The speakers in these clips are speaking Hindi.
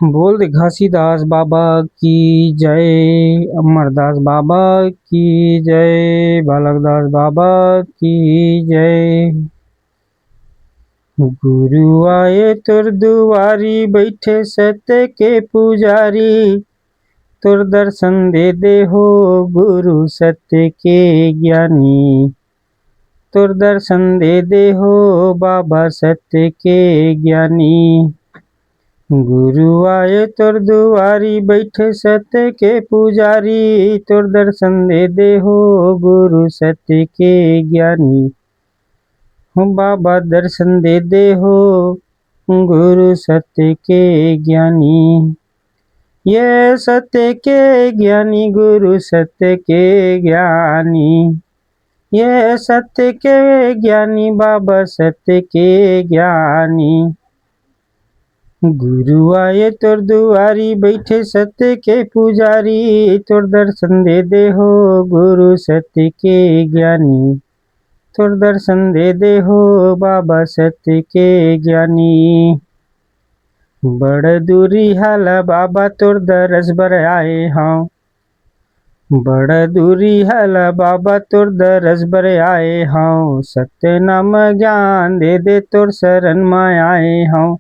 बोल दे घासीदास बाबा की जय, अमरदास बाबा की जय, बालकदास बाबा की जय। गुरु आए तुर दुआरी, बैठे सत्य के पुजारी। तुर दर्शन दे हो गुरु सत्य के ज्ञानी। तुर दर्शन दे हो बाबा सत्य के ज्ञानी। गुरु आए तुर दुआरी, बैठे सत्य के पुजारी। तुर दर्शन दे हो गुरु सत्य के ज्ञानी। हो बाबा दर्शन दे हो गुरु सत्य के ज्ञानी। ये सत्य के ज्ञानी, गुरु सत्य के ज्ञानी। ये सत्य के ज्ञानी, बाबा सत्य के ज्ञानी। गुरु आए तुर दुआरी, बैठे सत्य के पुजारी। तुर दर्शन दे हो गुरु सत्य के ज्ञानी। तुर दर्शन दे हो बाबा सत्य के ज्ञानी। बड़ दूरी हाल बाबा तुर दरस बर आए हाँ। बड़ दूरी हाल बाबा तुर दरस बर आए हाँ। सत्य नाम ज्ञान दे तुर शरण में आए हाँ।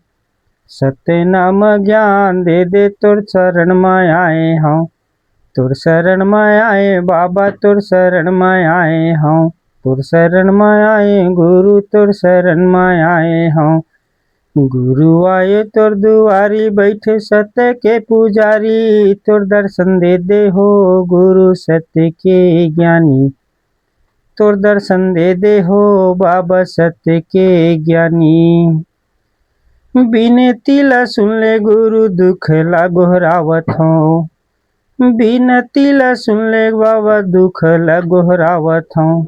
सत्य नाम ज्ञान दे तुर शरण में आए हाँ। तुर शरण में आए बाबा, तुर शरण में आए हाँ। तुर शरण में आए गुरु, तुर शरण में आए हाँ। गुरु आए तुर दुआरी, बैठे सत्य के पुजारी। तुर दर्शन दे हो गुरु सत्य के ज्ञानी। तुर दर्शन दे हो बाबा सत्य के ज्ञानी। बिनती ला सुन ले गुरु, दुख ला गोहरावत हूँ। बिनती ला सुन ले बाबा, दुख ला गोहरावत हूँ।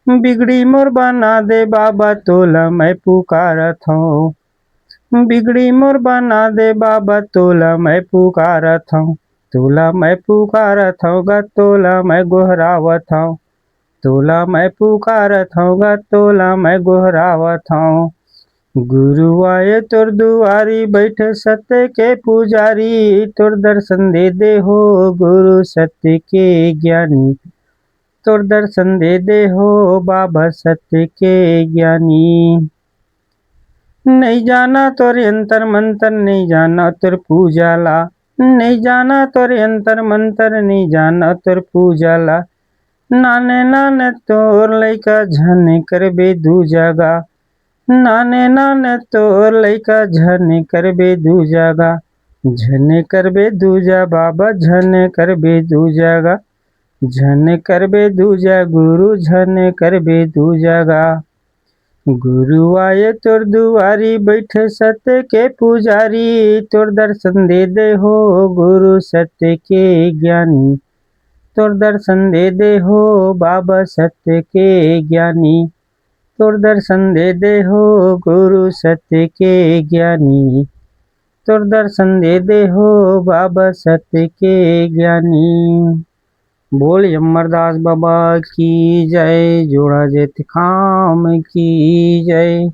बिगड़ी मोर बना दे बाबा, तोला मैं पुकारत हूँ। बिगड़ी मोर बना दे बाबा, तोला मैं पुकारत हूँ। तोला मैं पुकारत हूँ गा, तोला मैं गोहरावत हूँ। तोला मैं पुकारत हूँ गा, तोला मैं गोहरावत हूँ। गुरु आए तुर दुआरी, बैठे सत्य के पुजारी। तुर दर्शन दे हो गुरु सत्य के ज्ञानी। तुर दर्शन दे हो बाबा सत्य के ज्ञानी। नहीं जाना तोर यंत्र मंत्र, नहीं जाना तोर पूजा ला। नहीं जाना तोर यंत्र मंत्र, नहीं जाना तोर पूजा ला। नाने नाने तोर लइका झन करबे दू जगा। नाने नाने तोर लइका झन करबे दू जगा। झन करबे दूजा बाबा, झन करबे दू जगा। झन करबे दूजा गुरु, झन करबे दू जगा। गुरु आए तुर दुआरी, बैठे सत्य के पुजारी। तुर दर्शन दे हो गुरु सत्य के ज्ञानी। तुर दर्शन दे हो बाबा सत्य के ज्ञानी। तुर दर्शन दे हो गुरु सत्य के ज्ञानी। तुर दर्शन दे हो बाबा सत्य के ज्ञानी। बोल अमरदास बाबा की जय, जोड़ा जेत खाम की जय।